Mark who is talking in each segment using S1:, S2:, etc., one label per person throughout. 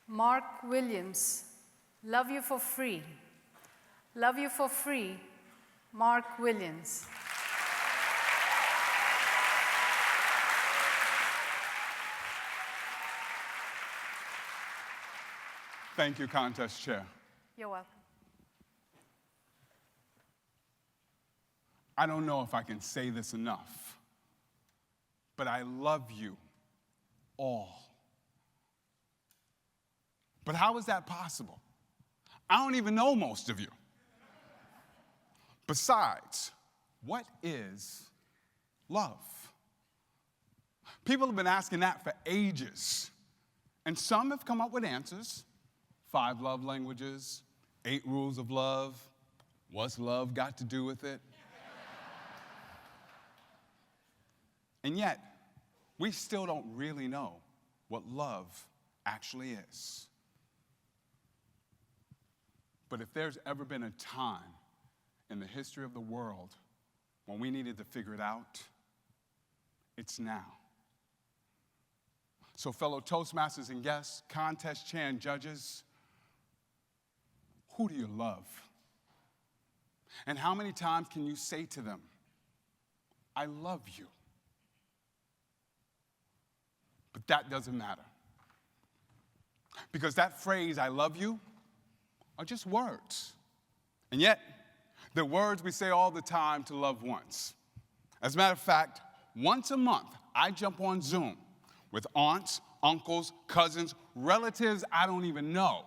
S1: Marc Williams, love you for free. Love you for free, Marc Williams.
S2: Thank you, Contest Chair.
S1: You're welcome.
S2: I don't know if I can say this enough, but I love you all. But how is that possible? I don't even know most of you. Besides, what is love? People have been asking that for ages, and some have come up with answers. 5 love languages, 8 rules of love. What's love got to do with it? And yet, we still don't really know what love actually is. But if there's ever been a time in the history of the world when we needed to figure it out, it's now. So fellow Toastmasters and guests, contest chair and judges, who do you love? And how many times can you say to them, I love you? But that doesn't matter. Because that phrase, I love you, are just words. And yet, they're words we say all the time to loved ones. As a matter of fact, once a month, I jump on Zoom with aunts, uncles, cousins, relatives I don't even know.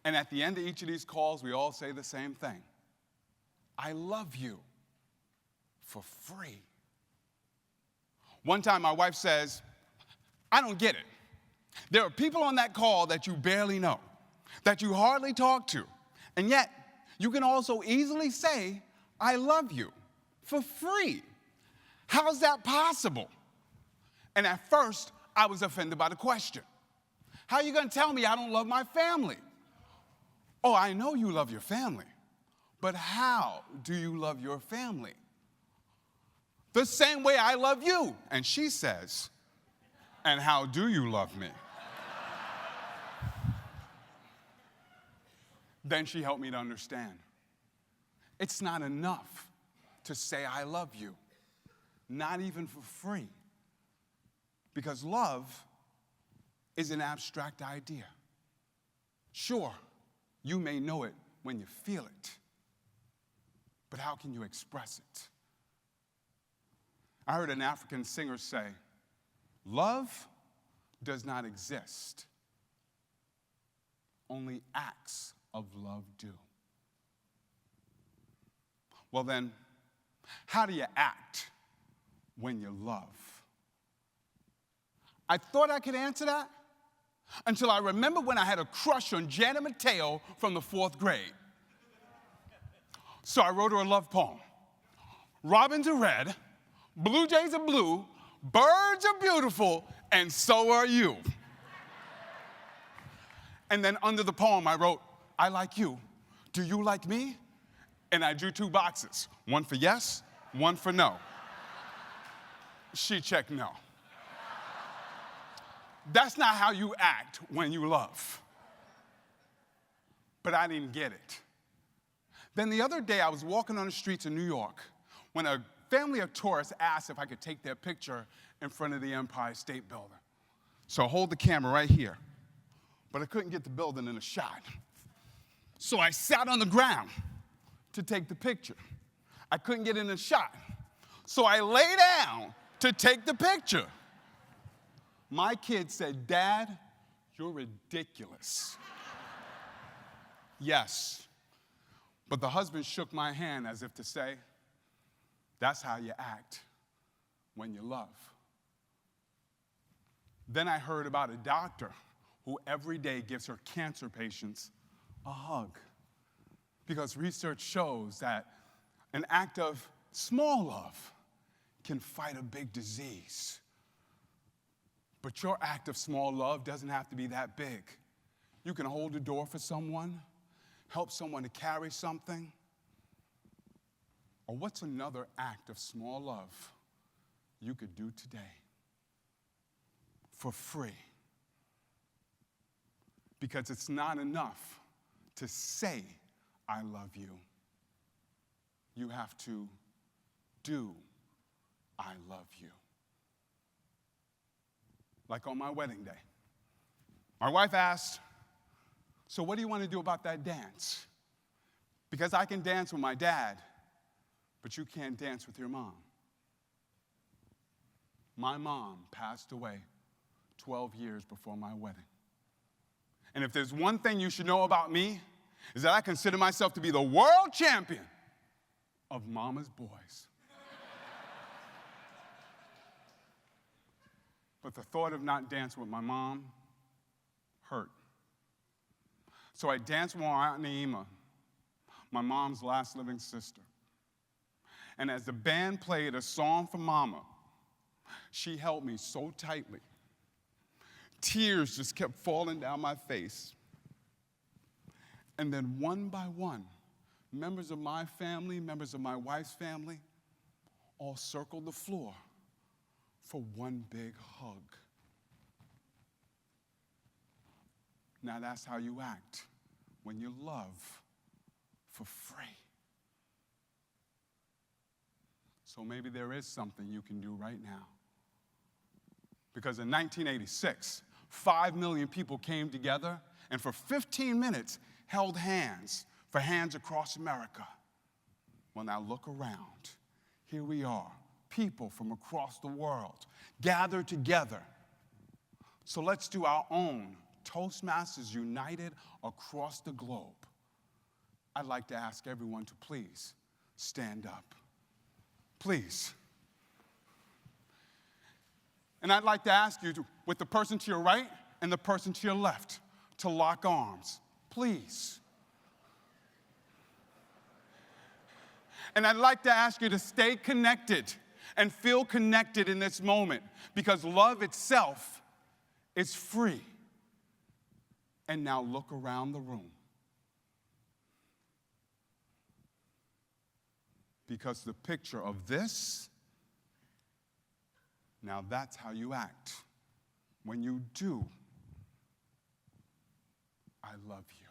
S2: And at the end of each of these calls, we all say the same thing. I love you for free. One time my wife says, I don't get it. There are people on that call that you barely know, that you hardly talk to, and yet you can also easily say, I love you for free. How's that possible? And at first, I was offended by the question. How are you going to tell me I don't love my family? Oh, I know you love your family, but how do you love your family? The same way I love you. And she says, and how do you love me? Then she helped me to understand. It's not enough to say I love you, not even for free. Because love is an abstract idea. Sure, you may know it when you feel it, but how can you express it? I heard an African singer say, love does not exist. Only acts of love do. Well then, how do you act when you love? I thought I could answer that until I remember when I had a crush on Janet Mateo from the 4th grade. So I wrote her a love poem. Robins are red, blue jays are blue, birds are beautiful, and so are you. And then under the poem I wrote, I like you. Do you like me? And I drew 2 boxes, one for yes, one for no. She checked no. That's not how you act when you love. But I didn't get it. Then the other day I was walking on the streets of New York when a family of tourists asked if I could take their picture in front of the Empire State Building. So I hold the camera right here, but I couldn't get the building in a shot. So I sat on the ground to take the picture. I couldn't get in a shot. So I lay down to take the picture. My kid said, Dad, you're ridiculous. Yes, but the husband shook my hand as if to say, that's how you act when you love. Then I heard about a doctor who every day gives her cancer patients a hug. Because research shows that an act of small love can fight a big disease. But your act of small love doesn't have to be that big. You can hold the door for someone, help someone to carry something. Or what's another act of small love you could do today? For free. Because it's not enough to say, I love you. You have to do, I love you. Like on my wedding day. My wife asked, so what do you want to do about that dance? Because I can dance with my dad, but you can't dance with your mom. My mom passed away 12 years before my wedding. And if there's one thing you should know about me, is that I consider myself to be the world champion of mama's boys. But the thought of not dancing with my mom hurt. So I danced with my Aunt Naima, my mom's last living sister. And as the band played a song for Mama, she held me so tightly. Tears just kept falling down my face. And then one by one, members of my family, members of my wife's family, all circled the floor for one big hug. Now that's how you act when you love for free. So maybe there is something you can do right now. Because in 1986, 5 million people came together and for 15 minutes held hands for Hands Across America. Well, now look around. Here we are, people from across the world, gathered together. So let's do our own Toastmasters United across the globe. I'd like to ask everyone to please stand up. Please. And I'd like to ask you, with the person to your right and the person to your left, to lock arms. Please. And I'd like to ask you to stay connected and feel connected in this moment, because love itself is free. And now look around the room. Because the picture of this, now that's how you act. When you do, I love you.